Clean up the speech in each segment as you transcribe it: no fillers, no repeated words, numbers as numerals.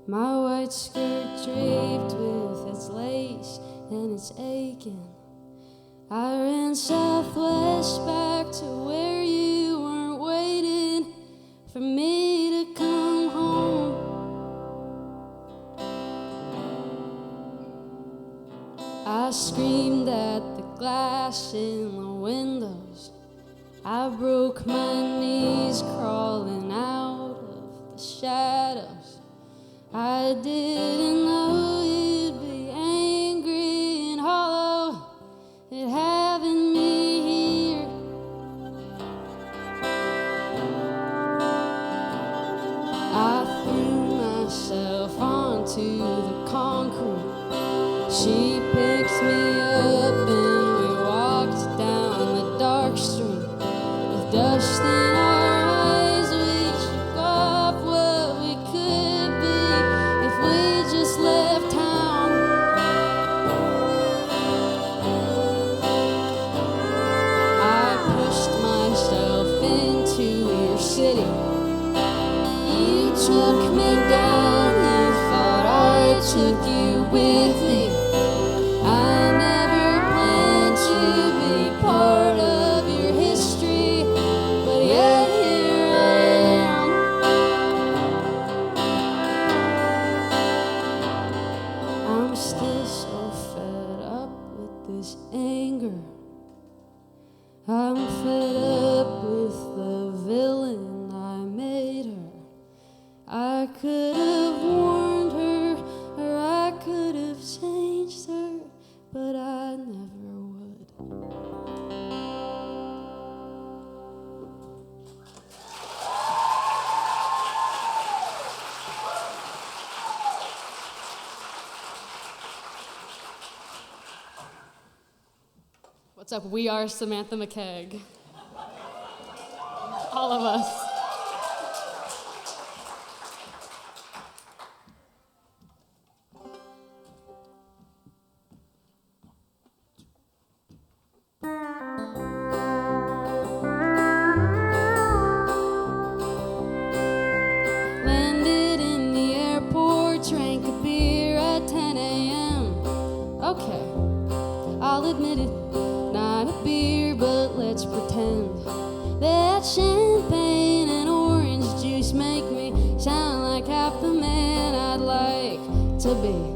My white skirt draped with its lace and its aching. I ran southwest back to where you weren't waiting for me to come home. I screamed at the glass in the windows. I broke my knees crawling out of the shadows. I didn't know you'd be angry and hollow at having me here. I threw myself onto the concrete. She picked me up and we walked down the dark street. With dust in our eyes, we shook off what we could be if we just left town. I pushed myself into your city. You took me down, you thought I took you with me. I never planned to be part of your history, but yet here I am. I'm still so fed up with this anger. I'm fed up with the villain I made her. I could have warned her, or I could have changed her, but I never would. What's up? We are Samantha McKaige. All of us. Landed in the airport, drank a beer at 10 a.m. Okay, I'll admit it, not a beer, but let's pretend that champagne and orange juice make me sound like half the man I'd like to be.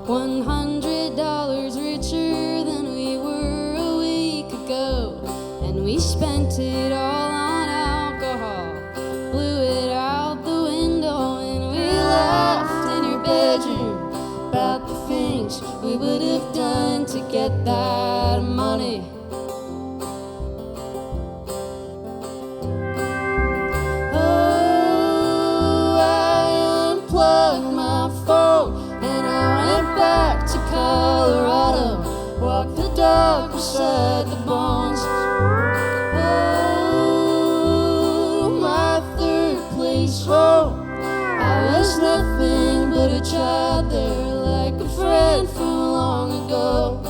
$100 richer than we were a week ago, and we spent it all on alcohol. Blew it out the window and we laughed in your bedroom about the things we would have done to get that money. Oh, I unplugged my phone and I went back to Colorado, walked the dog beside the bones. Oh, my third place home. I was nothing but a child there, like a friend from long ago.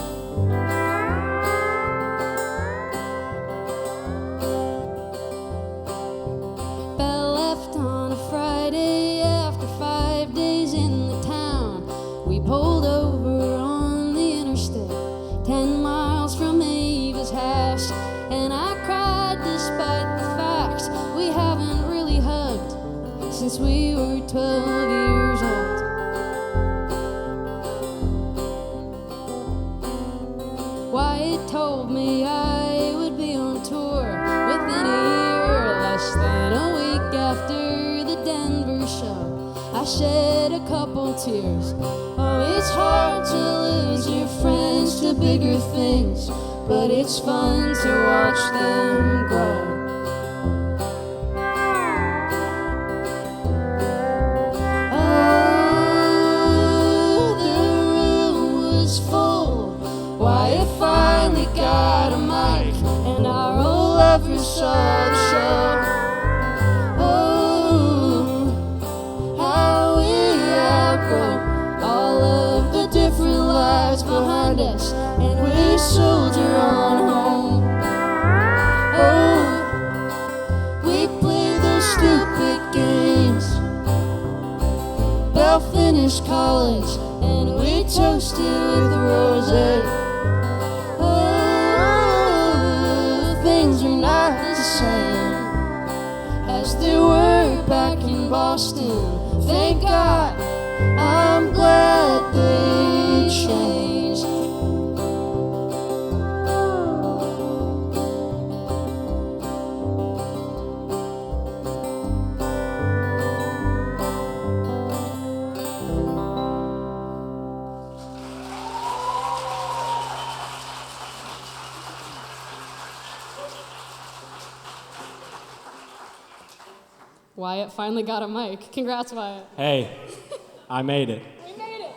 Bell left on a Friday after 5 days in the town. We pulled over on the interstate, 10 miles from Eva's house, and I cried despite the fact we haven't really hugged since we were 12 years old. Wyatt told me I would be on tour within a year, less than a week after the Denver show. I shed a couple tears. Oh, it's hard to lose your friends to bigger things, but it's fun to watch them grow. Oh, the room was full. Wyatt finally got a mic, and our old lovers saw the show. Oh, how we outgrow all of the different lives behind us, and we soldier on home. Oh, we played those Bell finished college, and we toasted with rosé. Oh, things are not the same as they were back in Boston. Thank God, I'm glad they changed. Wyatt finally got a mic. Congrats, Wyatt. Hey, I made it. We made it.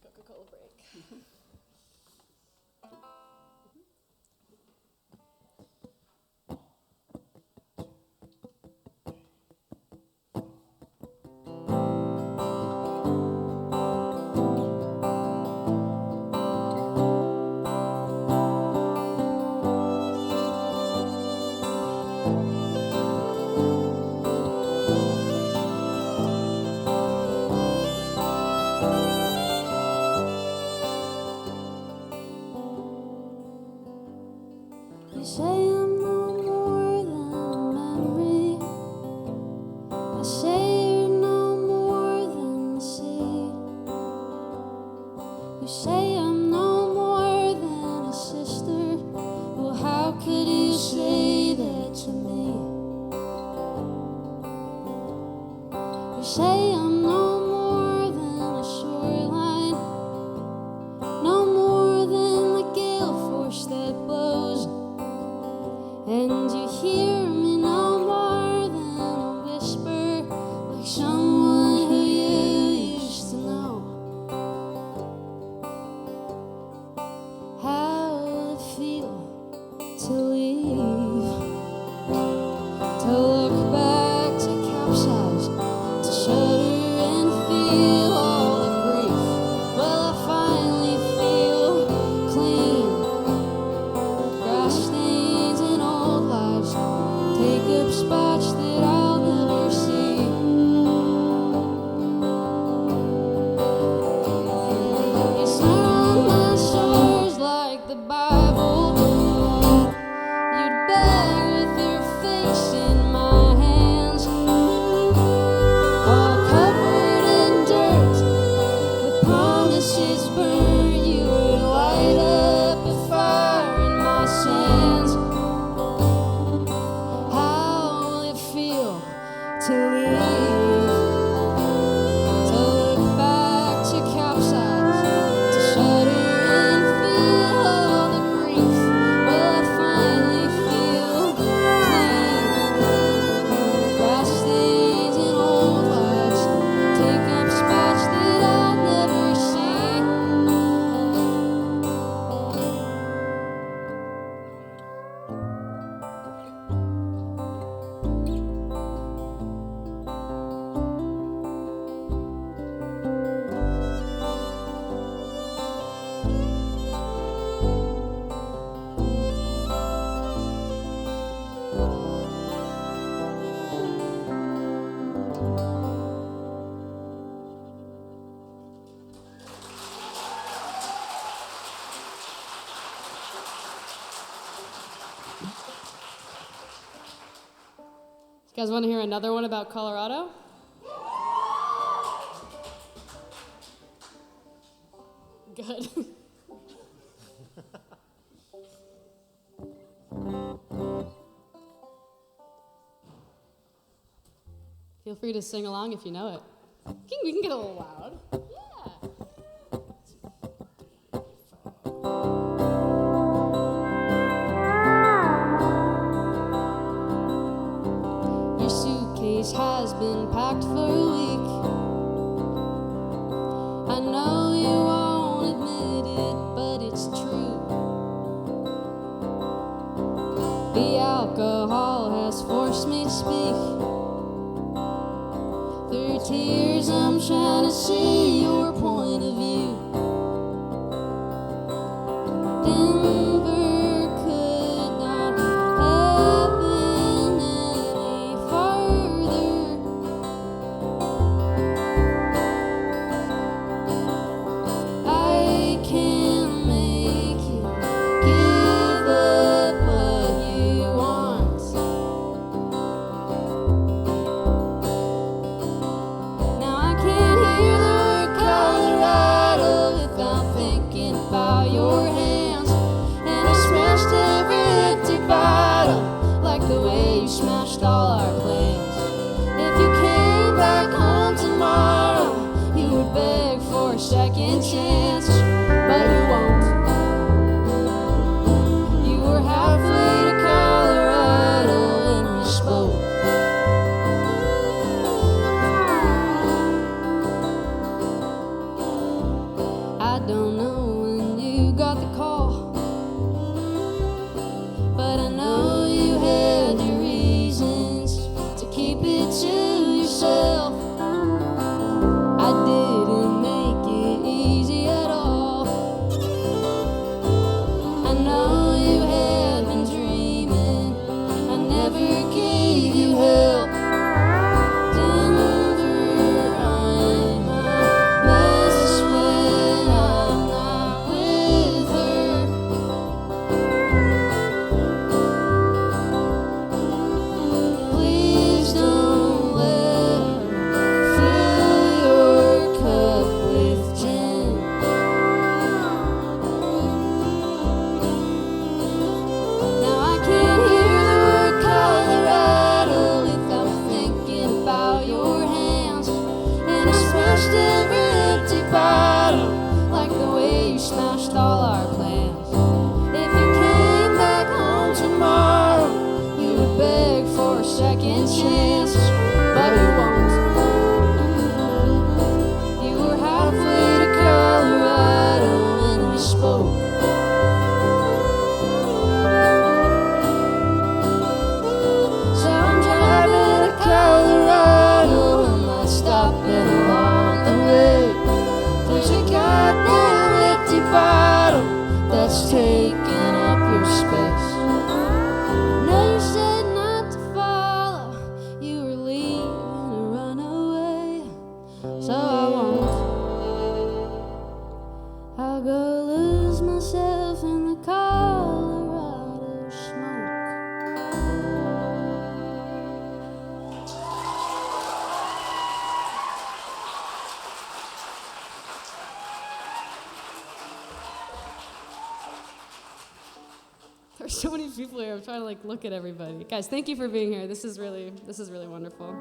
Coca-Cola break. You say I'm no more than a memory. I say you're no more than the sea. You say I'm no more than a sister. Well, how could you say that to me? You say I'm no more than a shoreline, no more than the gale force that blows. And you hear me no more than a whisper, like someone who you used to know. How will it feel to leave? To look back, to capsize, to shudder and feel all the grief. Well, I finally feel clean. Grass stains and old lives take up spots that I'll never see. You swear on my shores like the Bible. You'd beg with your face in my hands, all covered in dirt, with promises burned. You would light up a fire in my sands. How will it feel to leave? To look back, to capsize, to shudder and feel all the grief. Well, I finally feel clean. Grass stains and old lives take up spots that I'll never see. You guys want to hear another one about Colorado? Good. Feel free to sing along if you know it. We can get a little loud. Yeah. Your suitcase has been packed for a week. I know you won't admit it, but it's true. The alcohol has forced me to speak. Through tears I'm trying to see your point of view. got the call, but I know you had your reasons to keep it to yourself. I didn't make it easy at all. I know you had been dreaming, I never gave you help. There's so many people here. I'm trying to look at everybody. Guys, thank you for being here. This is really wonderful.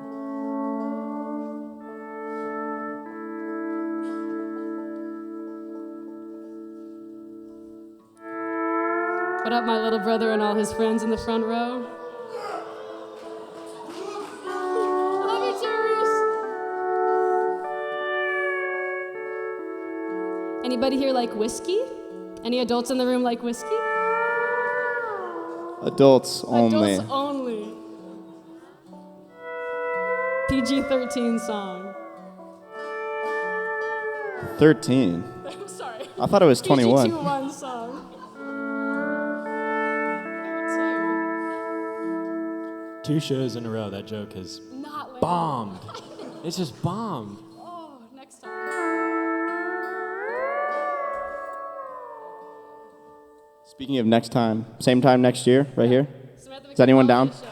What up, my little brother and all his friends in the front row? Love you, Therese. Anybody here like whiskey? Any adults in the room like whiskey? Adults only. Adults only. PG-13 song. 13. I'm sorry. I thought it was 21. PG-21 song. 2 shows in a row, that joke has Not bombed. It's just bombed. Oh, next time. Speaking of next time, same time next year, right here? Samantha Is anyone McKaige down? show.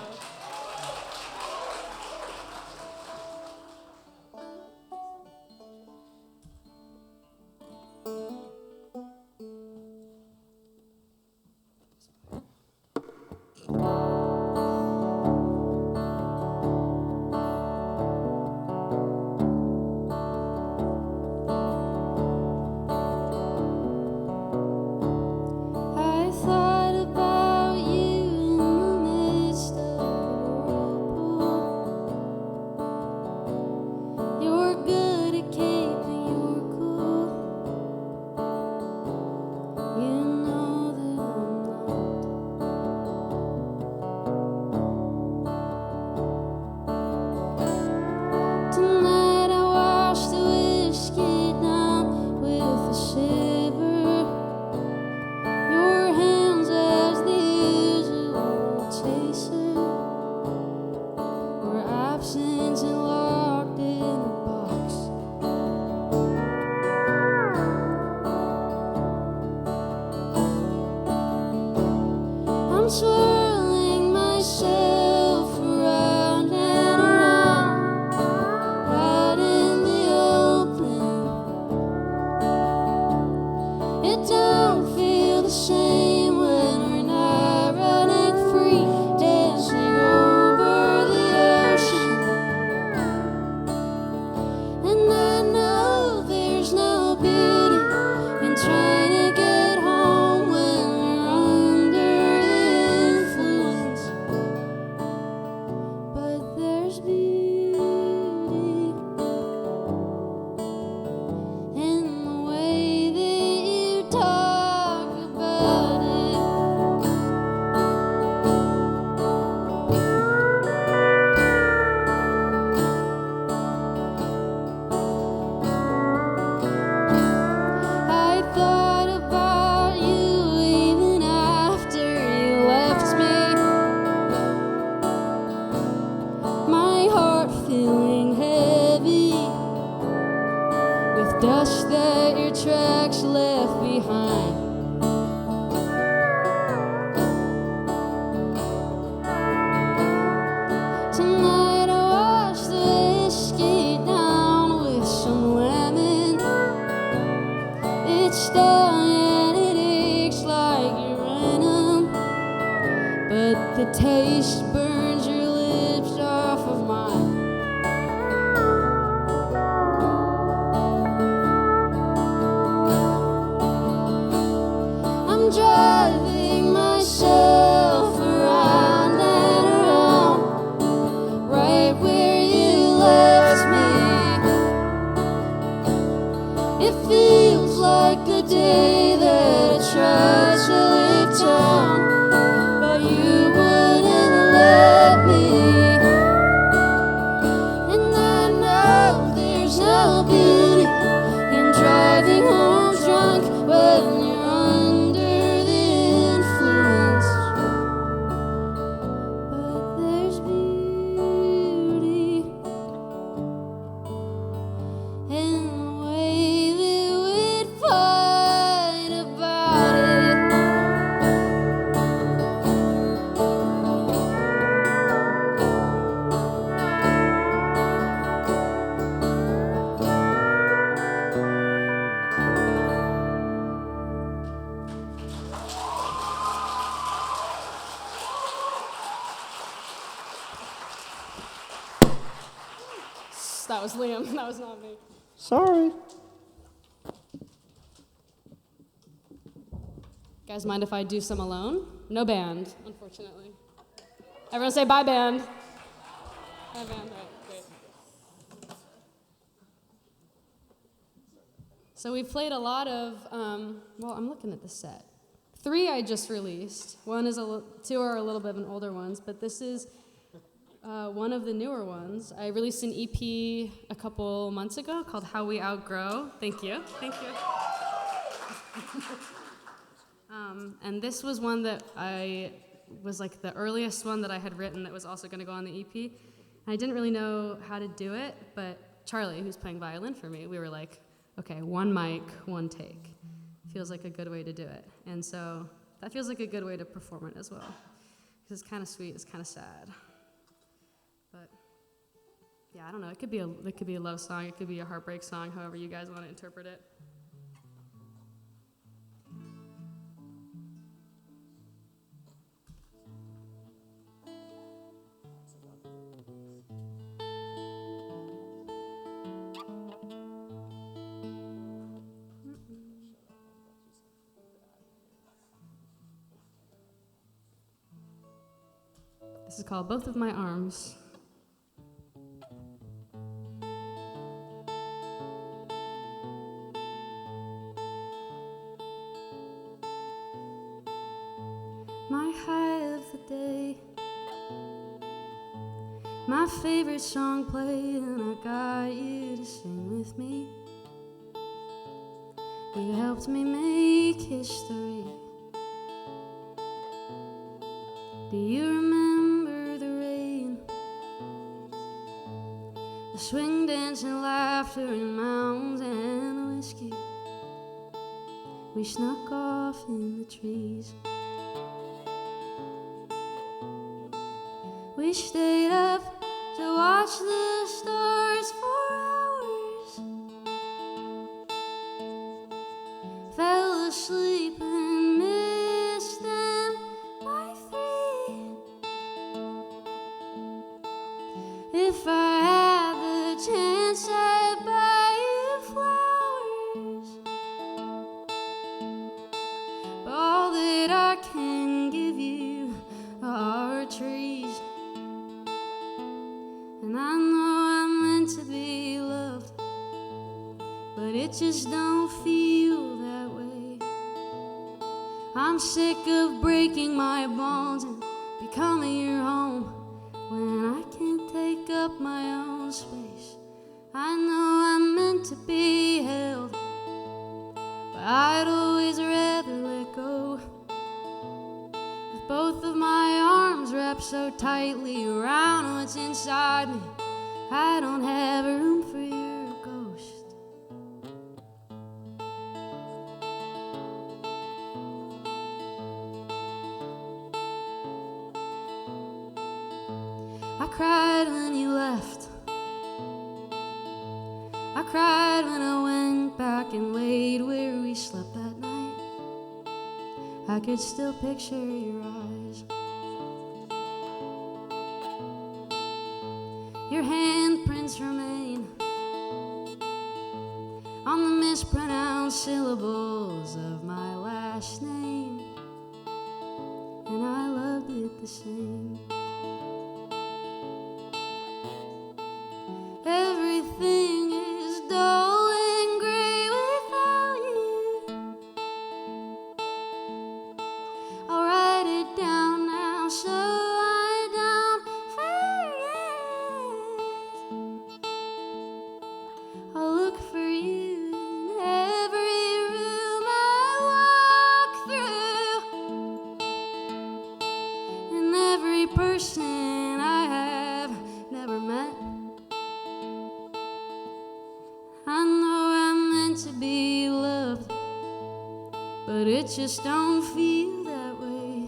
Swirling myself around and around, out in the open. It don't feel the same when we're not running free, dancing over the ocean. And I know there's no beauty in trying to get home when we're under the influence, but there's beauty in the way that you talk tongue and it aches like uranium, but the taste burns your lips off of mine. I'm driving myself around and around, right where you left me. It feels like the day that I tried to leave town, but you wouldn't let me. And I know there's no beauty in driving home drunk when you're under the influence. But there's beauty in the way that we'd fight about it. That was Liam. That was not me. Sorry. Guys, mind if I do some alone? No band, unfortunately. Everyone say bye, band. Bye, band. All right, great. So we've played a lot of, well, I'm looking at the set. 3 I just released. 2 are a little bit of an older ones, but this is one of the newer ones. I released an EP a couple months ago called How We Outgrow. Thank you. Thank you. And this was one that was like the earliest one that I had written that was also going to go on the EP. And I didn't really know how to do it, but Charlie, who's playing violin for me, we were like, okay, 1 mic, 1 take. Feels like a good way to do it. And so that feels like a good way to perform it as well. Because it's kind of sweet, it's kind of sad. But yeah, I don't know. It could be a love song. It could be a heartbreak song. However you guys want to interpret it. This is called Both of My Arms. My high of the day, my favorite song played, and I got you to sing with me. You helped me make history. Do you remember the rain, the swing dance and laughter in mountains and the whiskey we snuck off in the trees? We stayed up to watch the stars for hours, fell asleep and missed them by 3. If I had the chance, I'd buy you flowers, but all that I can give you are trees. And I know I'm meant to be loved, but it just don't feel that way. I'm sick of breaking my bones and becoming your home when I can't take up my own space. I know I'm meant to be held, but I'd always rather let go. With both of my arms wrapped so tightly around what's inside me, I don't have room for your ghost. I cried when you left. I cried when I went back and laid where we slept that night. I could still picture your eyes. Your handprints remain on the mispronounced syllables of my last name, and I loved it the same. Everything is dull and gray without you. I'll write it down now so I don't forget. I'll look for you in every room I walk through, in every person I have never met. I know I'm meant to be loved, but it just don't feel that way.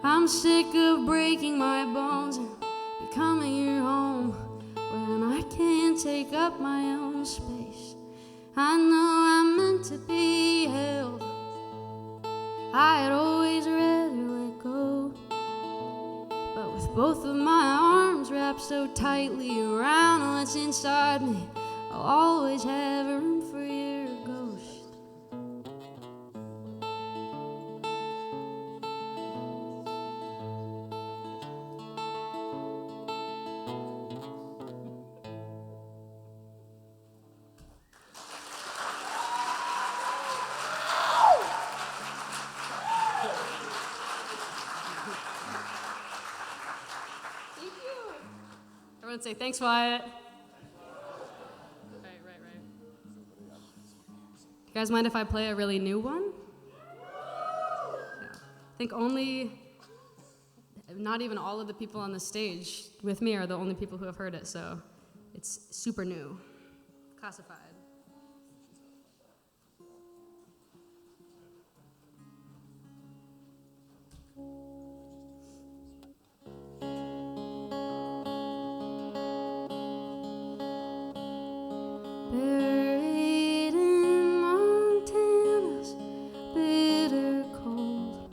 I'm sick of breaking my bones and becoming your home when I can't take up my own space. I know I'm meant to be held. I'd always rather let go, but with both of my arms wrapped so tightly around what's inside me, I'll always have room for your ghost. Thank you. Everyone say thanks, Wyatt. Right. You guys mind if I play a really new one? Yeah. I think not even all of the people on the stage with me are the only people who have heard it, so it's super new, classified. Buried in Montana's bitter cold,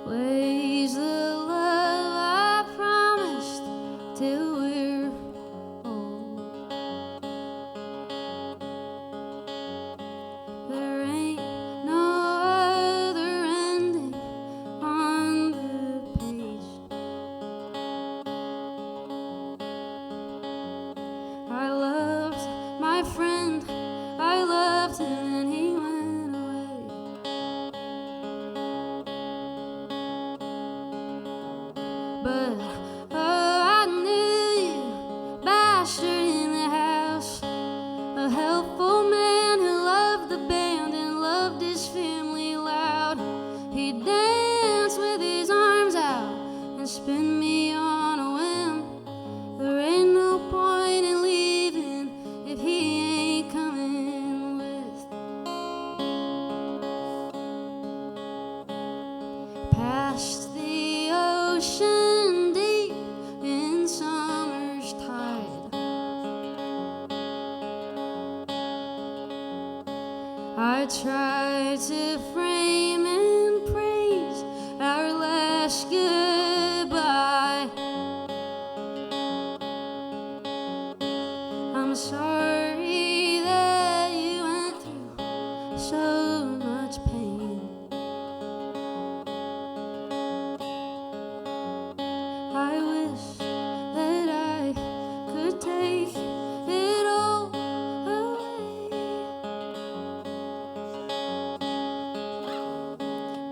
lays the love I promised till we're old. There ain't no other ending on the page. I loved my friend, I loved him and he went away. But I knew you, bastard in the house, a helpful man who loved the band and loved his family loud. He'd dance with his arms out and spin me on a whim. There ain't no point in leaving if he ain't coming with. Past the ocean deep in summer's tide, I tried to frame and praise our last goodbye. I'm sorry that you went through so much pain. I wish that I could take it all away,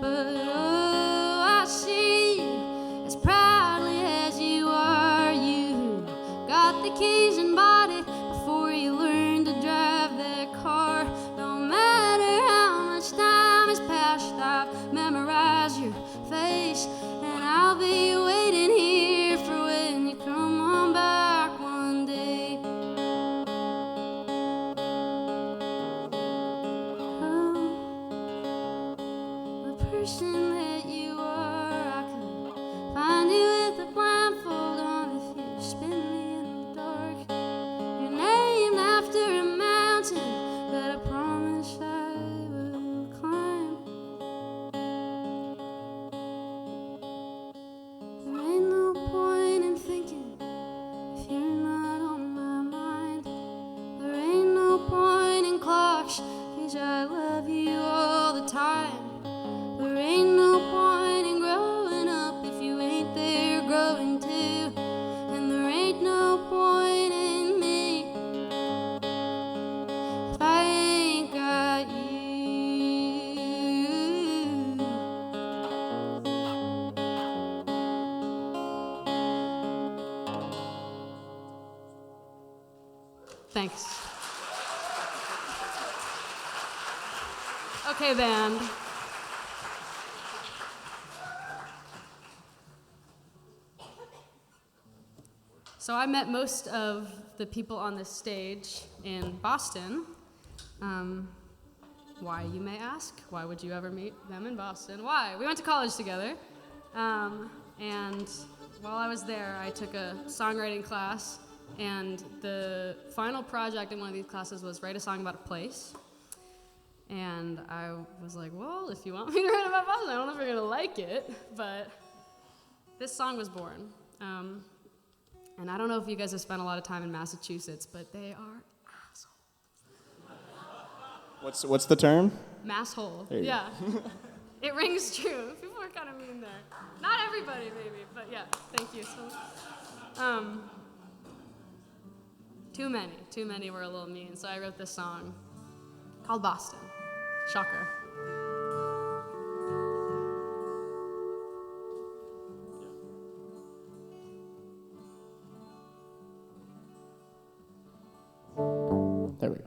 but oh, I see you as proudly as you are. You got the keys and bought it before you Thanks. Okay, band. So I met most of the people on this stage in Boston. Why, you may ask? Why would you ever meet them in Boston? Why? We went to college together. And while I was there, I took a songwriting class, and the final project in one of these classes was write a song about a place. And I was like, well, if you want me to write about Boston, I don't know if you're gonna like it, but this song was born. And I don't know if you guys have spent a lot of time in Massachusetts, but they are assholes. What's the term? Masshole. There you Yeah. It rings true. People are kind of mean there. Not everybody, maybe, but yeah. Thank you. So, too many were a little mean. So I wrote this song called Boston. Shocker. There we go.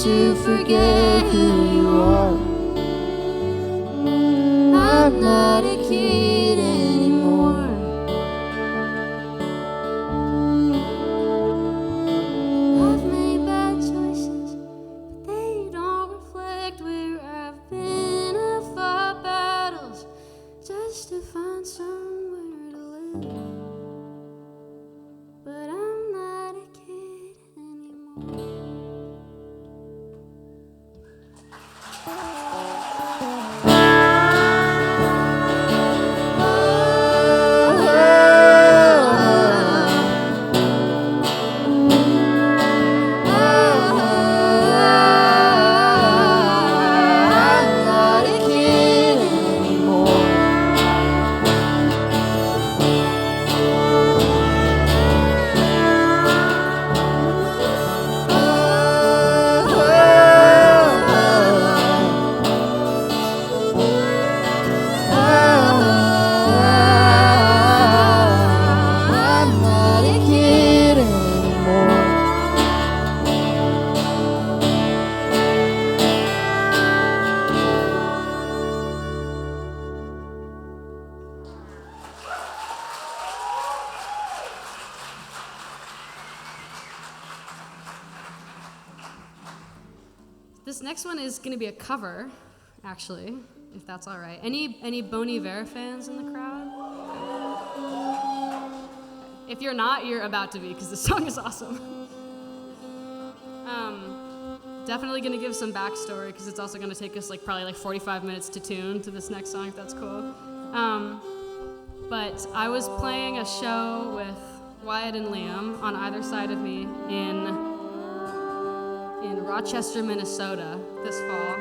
To forget who you are. I'm not a kid anymore. I've made bad choices, but they don't reflect where I've been. but I'm not a kid anymore. This next one is going to be a cover, actually, if that's all right. Any Bon Iver fans in the crowd? If you're not, you're about to be, because the song is awesome. Definitely going to give some backstory, because it's also going to take us probably 45 minutes to tune to this next song, if that's cool. But I was playing a show with Wyatt and Liam on either side of me in Rochester, Minnesota this fall.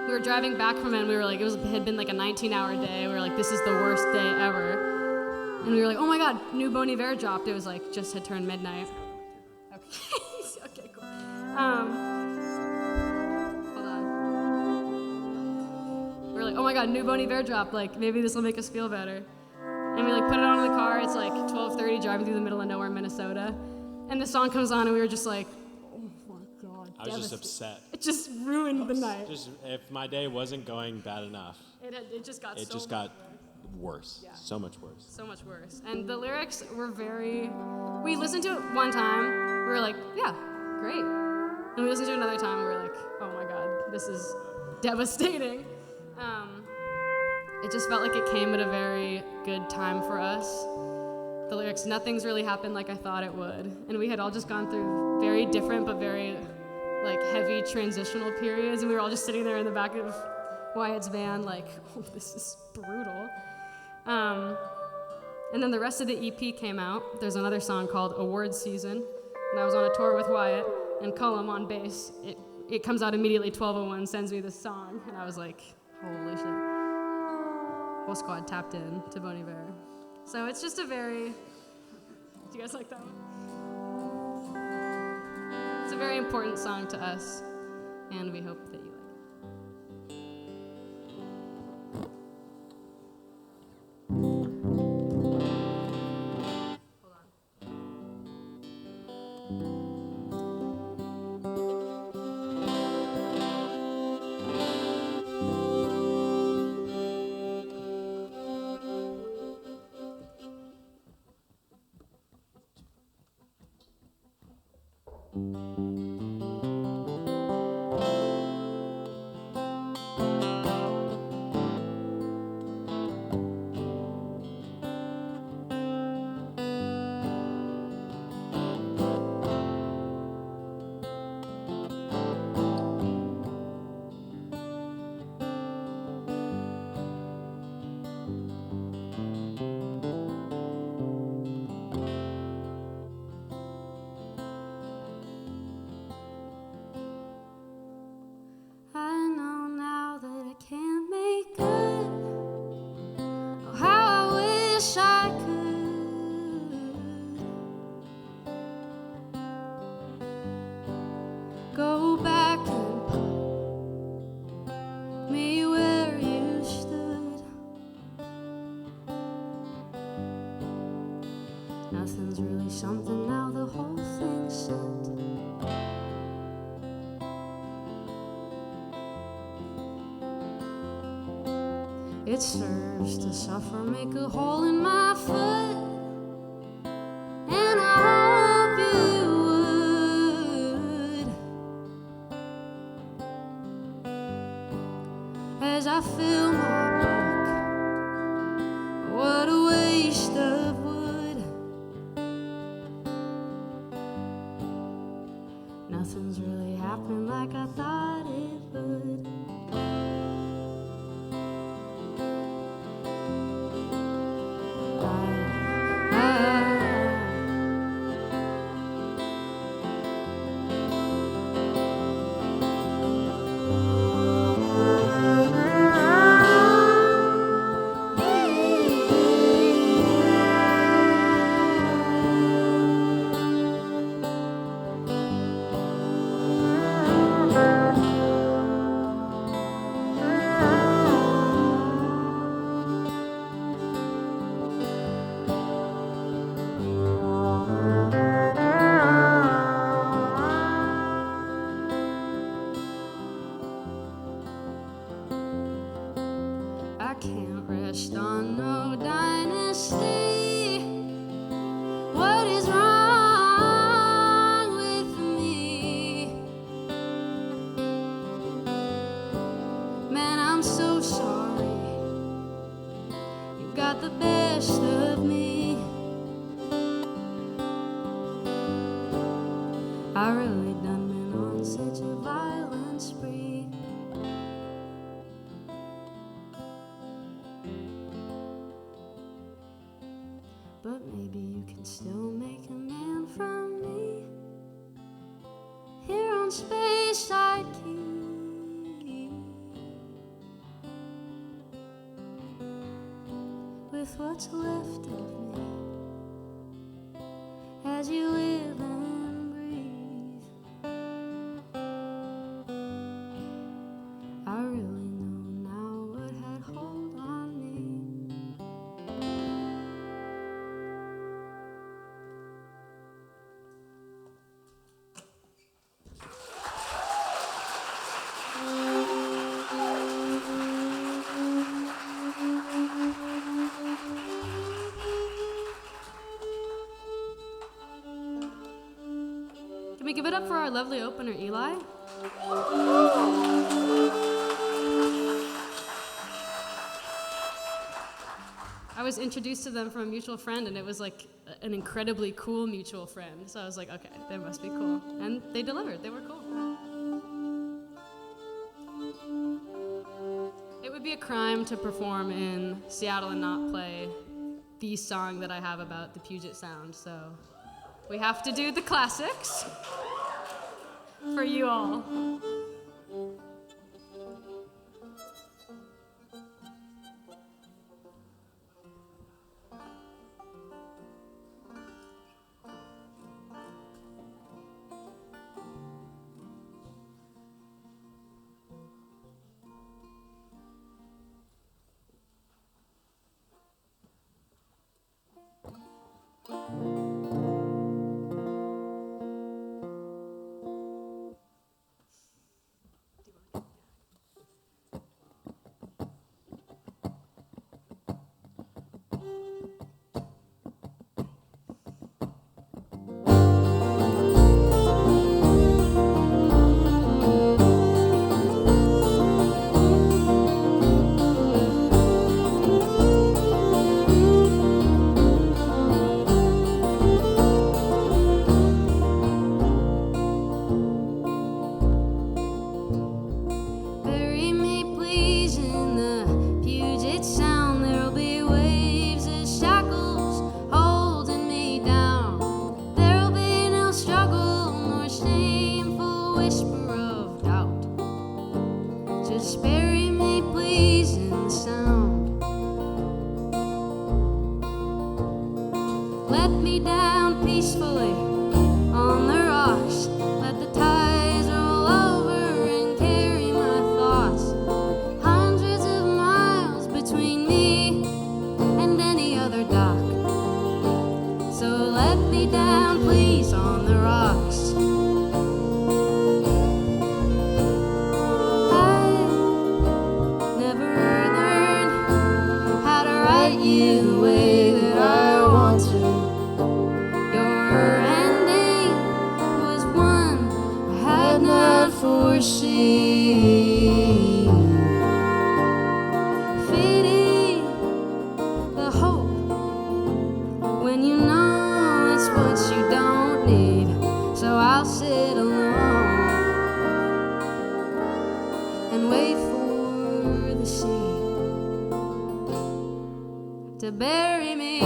We were driving back from it and we were like, it had been like a 19-hour day. We were like, this is the worst day ever. And we were like, oh my God, new Bon Iver dropped. It was like, just had turned midnight. Okay, okay, cool. Hold on. We were like, oh my God, new Bon Iver dropped. Maybe this will make us feel better. And we put it on in the car. It's 12:30, driving through the middle of nowhere, Minnesota. And the song comes on and we were just like, I was just upset. It just ruined the night. Just if my day wasn't going bad enough, It just got worse. Yeah. So much worse. So much worse. And the lyrics were we listened to it one time, we were like, yeah, great. And we listened to it another time, and we were like, oh my God, this is devastating. It just felt like it came at a very good time for us. The lyrics, nothing's really happened like I thought it would. And we had all just gone through very different but very heavy transitional periods, and we were all just sitting there in the back of Wyatt's van oh, this is brutal. And then the rest of the EP came out. There's another song called Award Season, and I was on a tour with Wyatt and Colm on bass. It comes out immediately, 12:01 sends me this song, and I was like, holy shit. Whole squad tapped in to Bon Iver. So it's just do you guys like that one? It's a very important song to us, and we hope that you like it. Nothing's really something now, the whole thing's set. It serves to suffer, make a hole in my foot, and I hope you would, as I fill my book. What a waste of happen like I thought it would. But maybe you can still make a man from me here on Speyside Key. With what's left of me as you live and breathe, I really know now what had hold on me. Can we give it up for our lovely opener, Eli? I was introduced to them from a mutual friend, and it was like an incredibly cool mutual friend. So I was like, okay, they must be cool. And they delivered. They were cool. It would be a crime to perform in Seattle and not play the song that I have about the Puget Sound. So we have to do the classics for you all. the sea to bury me.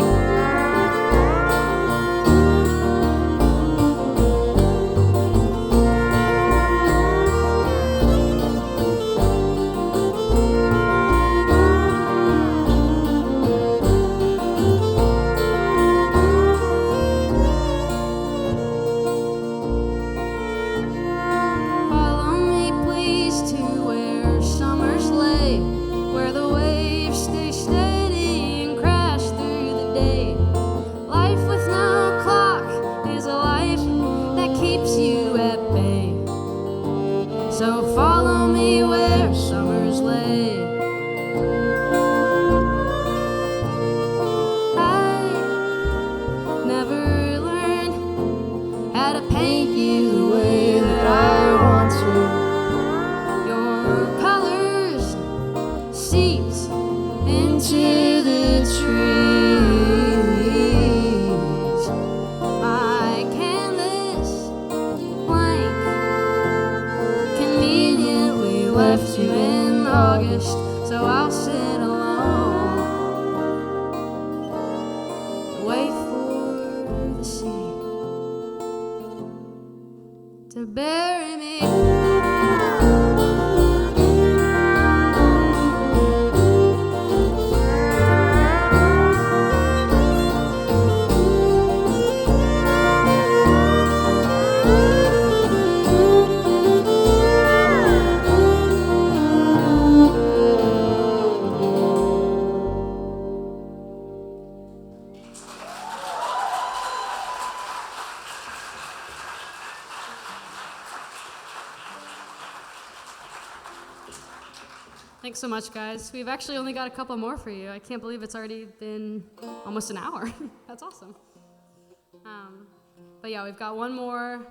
Thanks so much, guys. We've actually only got a couple more for you. I can't believe it's already been almost an hour. That's awesome. But yeah, we've got one more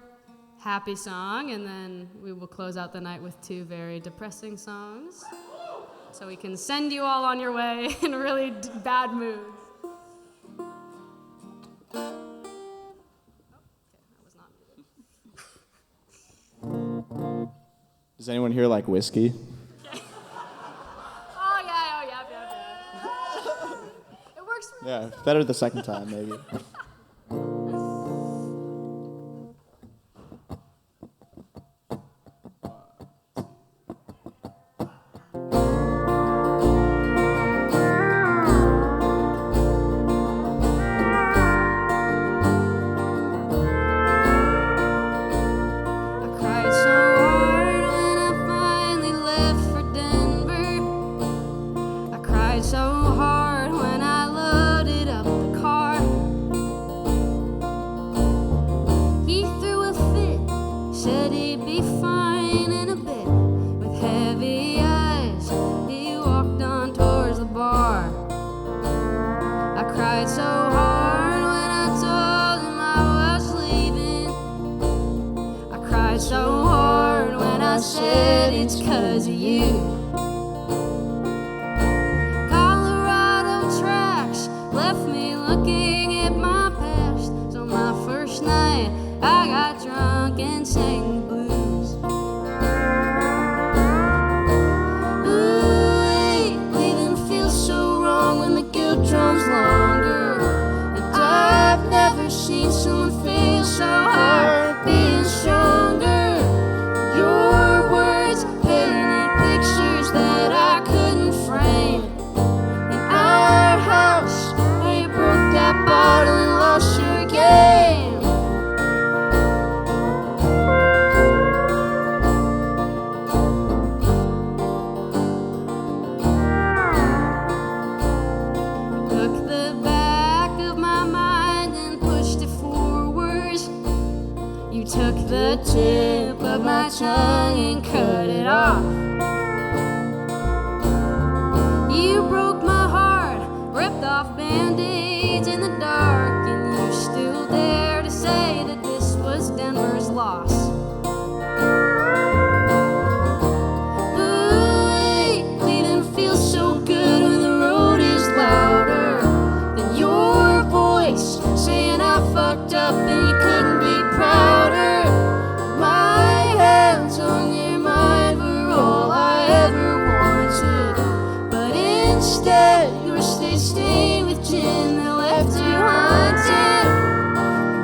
happy song, and then we will close out the night with two very depressing songs, so we can send you all on your way in really bad moods. Does anyone here like whiskey? It works for me. Yeah, better the second time, maybe. My hands on your mind were all I ever wanted. stayed with Jim that left you haunted.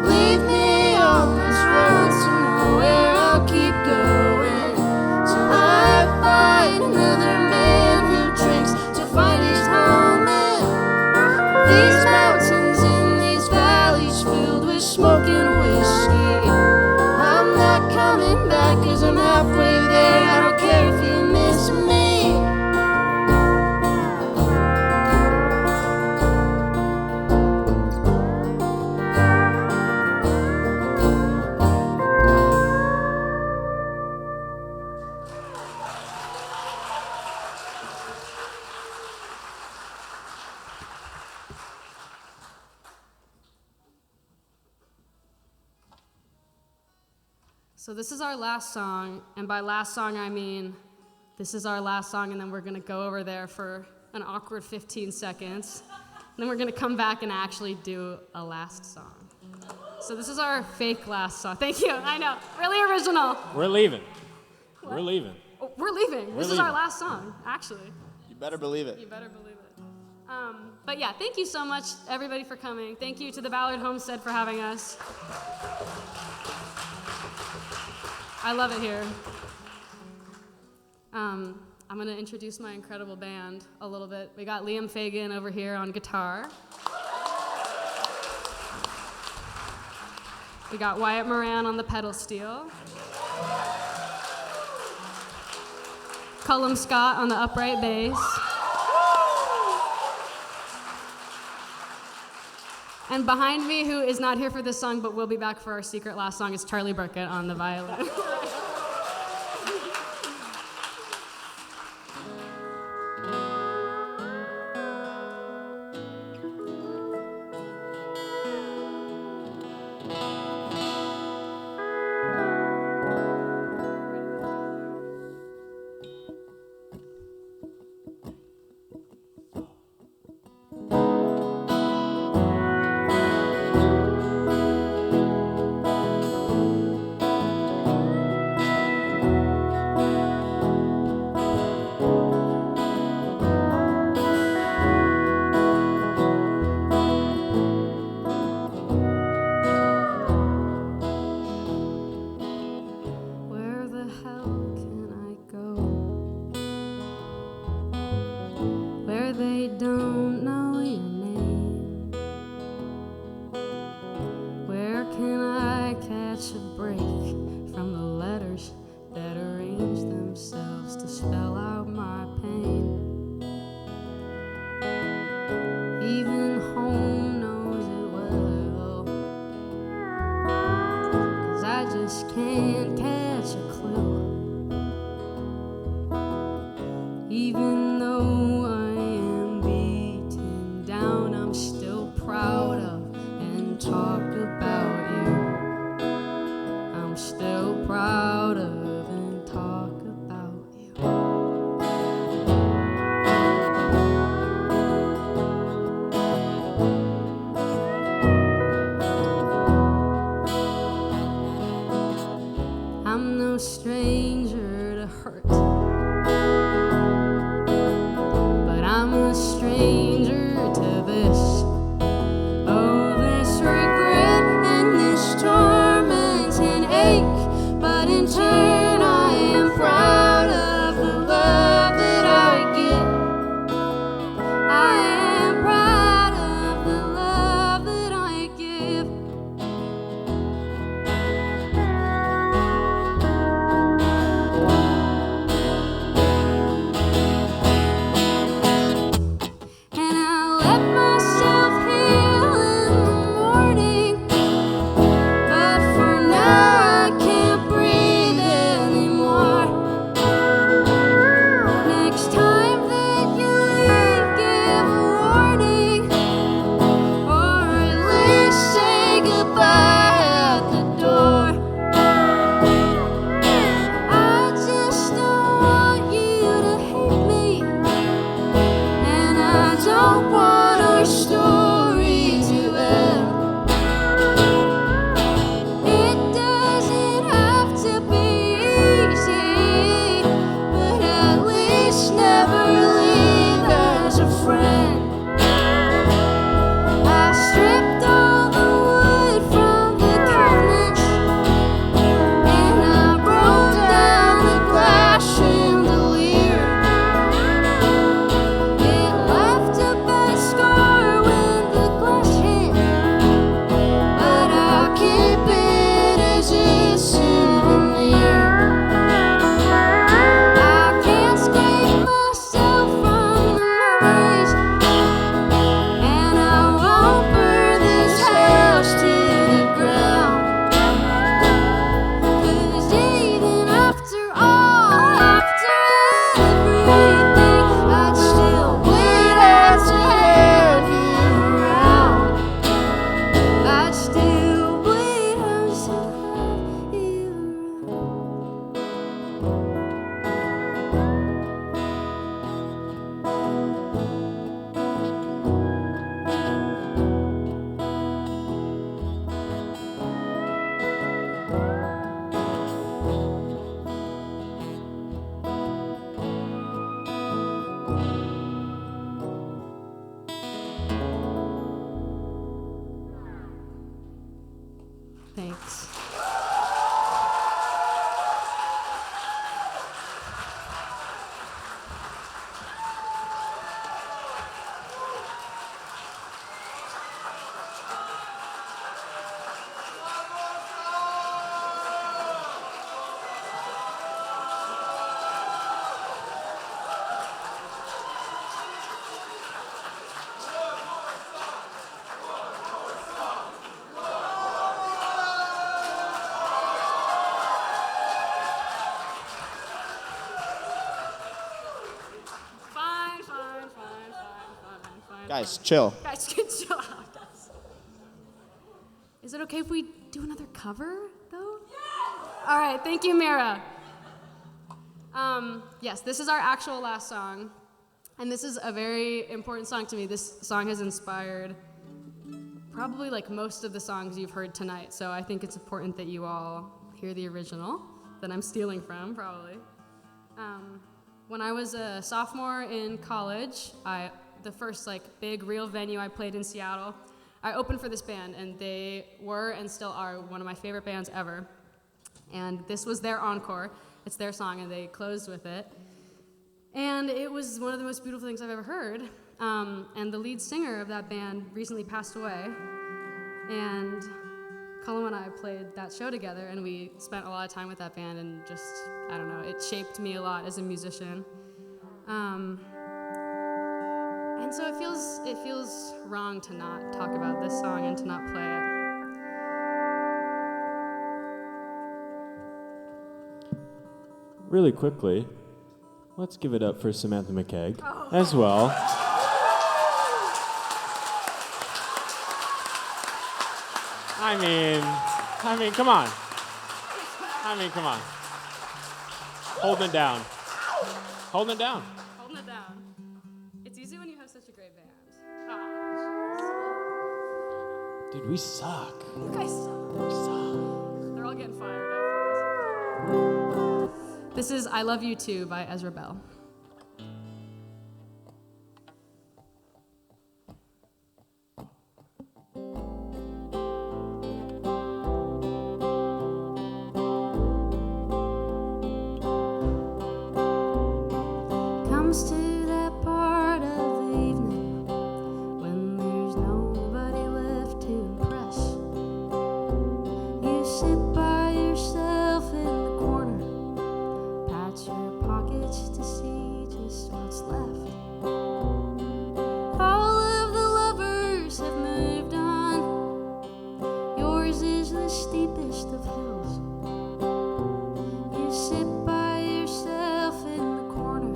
Leave me on this road to nowhere, I'll keep going till I find another man who drinks to find his home. These mountains and these valleys filled with smoke and whiskey, I'm not coming back 'cause I'm halfway there. I don't care if you miss me. So this is our last song, and by last song I mean this is our last song, and then we're gonna go over there for an awkward 15 seconds. And then we're gonna come back and actually do a last song. So this is our fake last song. Thank you, I know, really original. We're leaving. What? We're leaving. Oh, we're leaving. This is our last song, actually. You better believe it. You better believe it. But yeah, thank you so much, everybody, for coming. Thank you to the Ballard Homestead for having us. I love it here. I'm going to introduce my incredible band a little bit. We got Liam Fagan over here on guitar. We got Wyatt Moran on the pedal steel. Colm Scott on the upright bass. And behind me, who is not here for this song but will be back for our secret last song, is Charlie Burket on the violin. Guys, chill. Guys, good job. Is it okay if we do another cover, though? Yeah! All right, thank you, Mira. Yes, this is our actual last song, and this is a very important song to me. This song has inspired probably like most of the songs you've heard tonight, so I think it's important that you all hear the original that I'm stealing from, probably. When I was a sophomore in college, the first like big real venue I played in Seattle, I opened for this band, and they were and still are one of my favorite bands ever. And this was their encore. It's their song, and they closed with it. And it was one of the most beautiful things I've ever heard. And the lead singer of that band recently passed away. And Colm and I played that show together, and we spent a lot of time with that band, and just, I don't know, it shaped me a lot as a musician. And so it feels wrong to not talk about this song and to not play it. Really quickly, let's give it up for Samantha McKaige as well. I mean, come on. Come on. Holding it down. Holding it down. Holding it down. It's easy when you have such a great band. Dude, we suck. You guys suck. We suck. They're all getting fired up. This is I Love You Too by Ezra Bell. Comes to that part of the evening when there's nobody left to impress. You sit by yourself in the corner, pat your pockets to see just what's left. All of the lovers have moved on. Yours is the steepest of hills. You sit by yourself in the corner.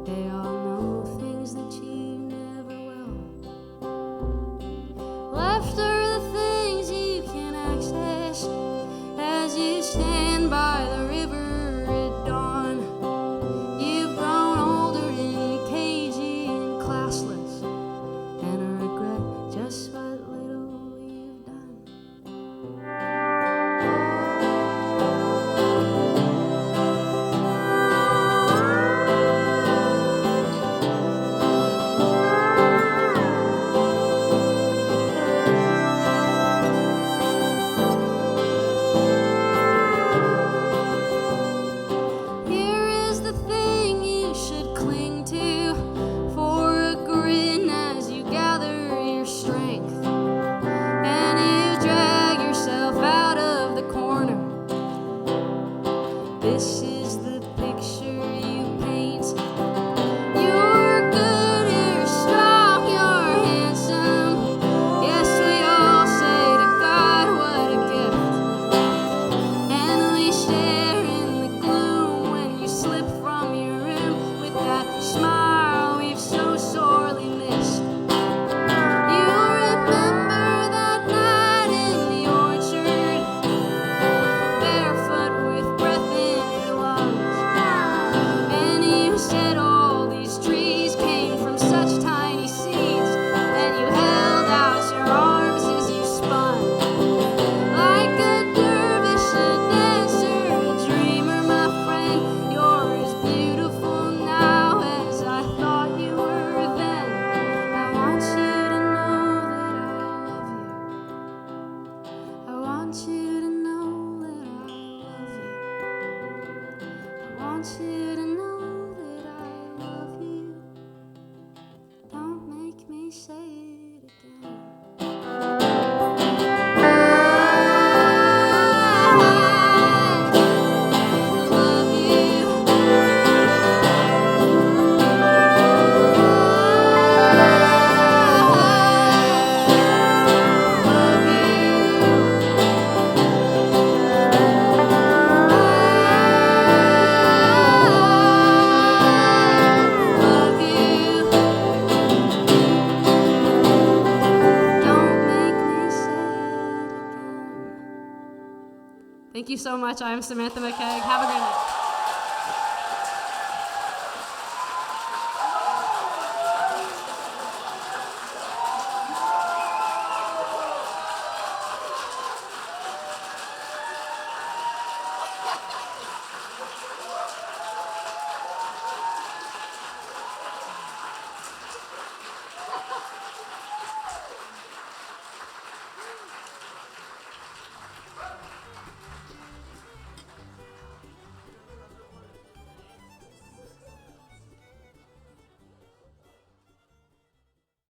They all know things that you never will. Left are the things you can access as you stand by the river at dawn. You've grown older and cagey and classless, and I regret just what little you've done. Thank you so much. I'm Samantha McKaige. Have a great night.